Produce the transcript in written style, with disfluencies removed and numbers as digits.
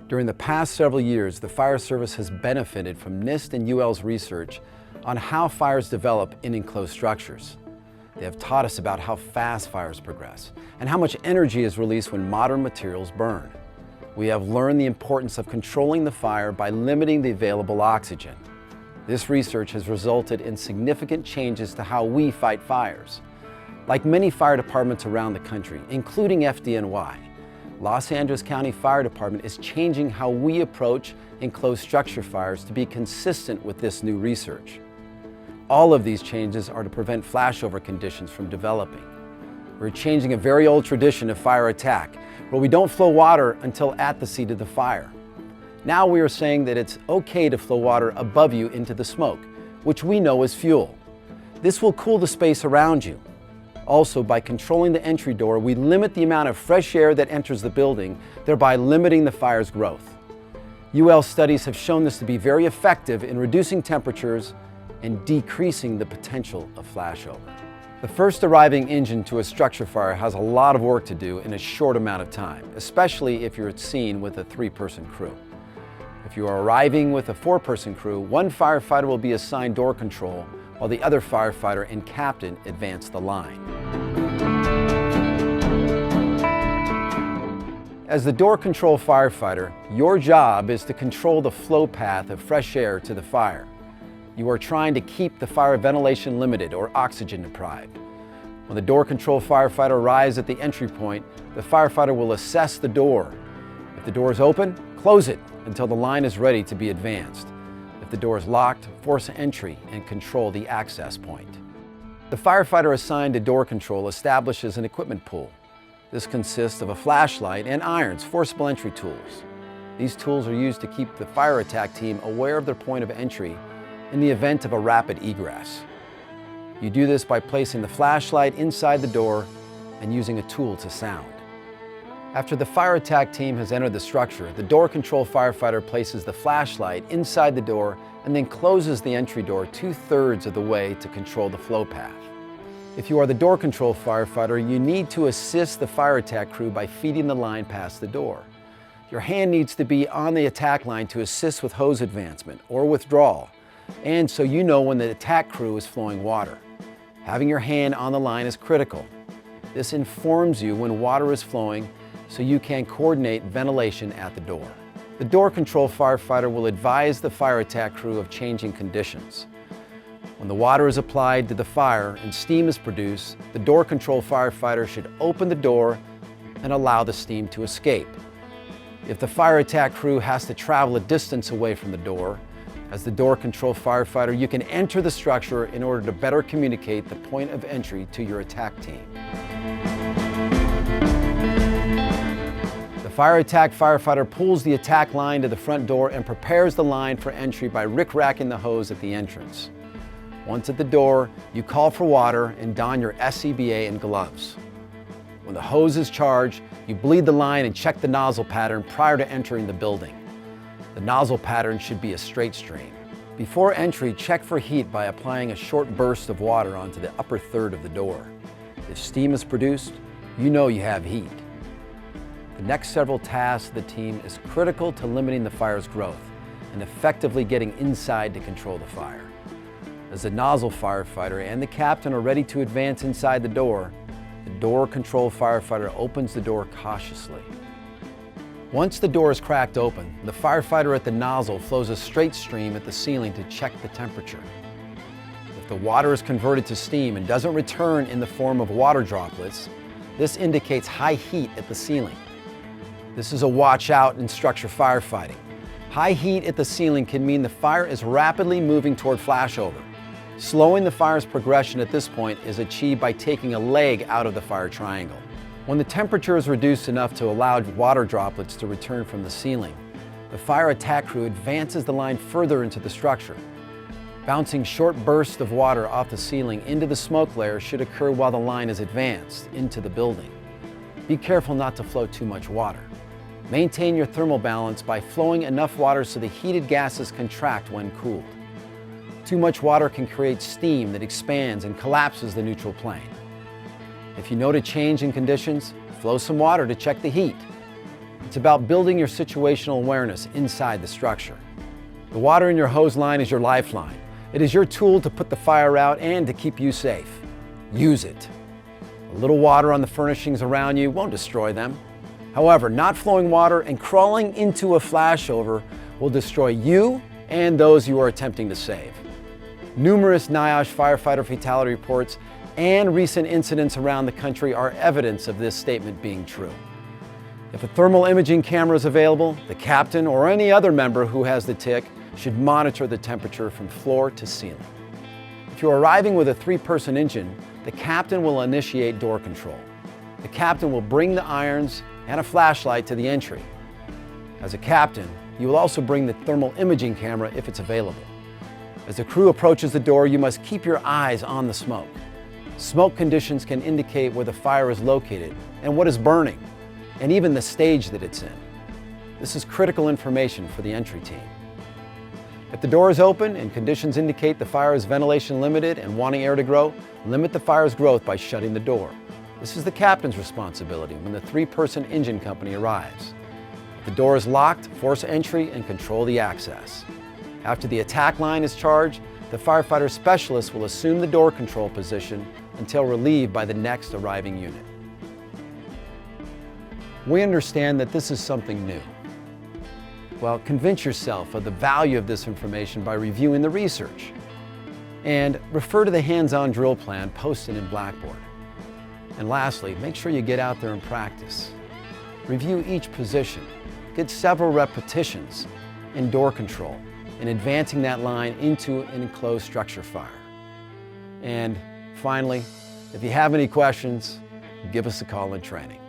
During the past several years, the Fire Service has benefited from NIST and UL's research on how fires develop in enclosed structures. They have taught us about how fast fires progress and how much energy is released when modern materials burn. We have learned the importance of controlling the fire by limiting the available oxygen. This research has resulted in significant changes to how we fight fires. Like many fire departments around the country, including FDNY, Los Angeles County Fire Department is changing how we approach enclosed structure fires to be consistent with this new research. All of these changes are to prevent flashover conditions from developing. We're changing a very old tradition of fire attack, where we don't flow water until at the seat of the fire. Now we are saying that it's okay to flow water above you into the smoke, which we know is fuel. This will cool the space around you. Also, by controlling the entry door, we limit the amount of fresh air that enters the building, thereby limiting the fire's growth. UL studies have shown this to be very effective in reducing temperatures and decreasing the potential of flashover. The first arriving engine to a structure fire has a lot of work to do in a short amount of time, especially if you're at scene with a 3-person crew. If you are arriving with a 4-person crew, one firefighter will be assigned door control, while the other firefighter and captain advance the line. As the door control firefighter, your job is to control the flow path of fresh air to the fire. You are trying to keep the fire ventilation limited or oxygen deprived. When the door control firefighter arrives at the entry point, the firefighter will assess the door. If the door is open, close it until the line is ready to be advanced. If the door is locked, force entry and control the access point. The firefighter assigned to door control establishes an equipment pool. This consists of a flashlight and irons, forcible entry tools. These tools are used to keep the fire attack team aware of their point of entry in the event of a rapid egress. You do this by placing the flashlight inside the door and using a tool to sound. After the fire attack team has entered the structure, the door control firefighter places the flashlight inside the door and then closes the entry door 2/3 of the way to control the flow path. If you are the door control firefighter, you need to assist the fire attack crew by feeding the line past the door. Your hand needs to be on the attack line to assist with hose advancement or withdrawal, and so you know when the attack crew is flowing water. Having your hand on the line is critical. This informs you when water is flowing so you can coordinate ventilation at the door. The door control firefighter will advise the fire attack crew of changing conditions. When the water is applied to the fire and steam is produced, the door control firefighter should open the door and allow the steam to escape. If the fire attack crew has to travel a distance away from the door, as the door control firefighter, you can enter the structure in order to better communicate the point of entry to your attack team. The fire attack firefighter pulls the attack line to the front door and prepares the line for entry by rick-racking the hose at the entrance. Once at the door, you call for water and don your SCBA and gloves. When the hose is charged, you bleed the line and check the nozzle pattern prior to entering the building. The nozzle pattern should be a straight stream. Before entry, check for heat by applying a short burst of water onto the upper third of the door. If steam is produced, you know you have heat. The next several tasks of the team is critical to limiting the fire's growth and effectively getting inside to control the fire. As the nozzle firefighter and the captain are ready to advance inside the door control firefighter opens the door cautiously. Once the door is cracked open, the firefighter at the nozzle flows a straight stream at the ceiling to check the temperature. If the water is converted to steam and doesn't return in the form of water droplets, this indicates high heat at the ceiling. This is a watch out in structure firefighting. High heat at the ceiling can mean the fire is rapidly moving toward flashover. Slowing the fire's progression at this point is achieved by taking a leg out of the fire triangle. When the temperature is reduced enough to allow water droplets to return from the ceiling, the fire attack crew advances the line further into the structure. Bouncing short bursts of water off the ceiling into the smoke layer should occur while the line is advanced into the building. Be careful not to flow too much water. Maintain your thermal balance by flowing enough water so the heated gases contract when cooled. Too much water can create steam that expands and collapses the neutral plane. If you note a change in conditions, flow some water to check the heat. It's about building your situational awareness inside the structure. The water in your hose line is your lifeline. It is your tool to put the fire out and to keep you safe. Use it. A little water on the furnishings around you won't destroy them. However, not flowing water and crawling into a flashover will destroy you and those you are attempting to save. Numerous NIOSH firefighter fatality reports and recent incidents around the country are evidence of this statement being true. If a thermal imaging camera is available, the captain or any other member who has the tic should monitor the temperature from floor to ceiling. If you're arriving with a 3-person engine, the captain will initiate door control. The captain will bring the irons and a flashlight to the entry. As a captain, you will also bring the thermal imaging camera if it's available. As the crew approaches the door, you must keep your eyes on the smoke. Smoke conditions can indicate where the fire is located and what is burning, and even the stage that it's in. This is critical information for the entry team. If the door is open and conditions indicate the fire is ventilation limited and wanting air to grow, limit the fire's growth by shutting the door. This is the captain's responsibility when the 3-person engine company arrives. If the door is locked, force entry and control the access. After the attack line is charged, the firefighter specialist will assume the door control position until relieved by the next arriving unit. We understand that this is something new. Well, convince yourself of the value of this information by reviewing the research. And refer to the hands-on drill plan posted in Blackboard. And lastly, make sure you get out there and practice. Review each position. Get several repetitions in door control and advancing that line into an enclosed structure fire. And finally, if you have any questions, give us a call in training.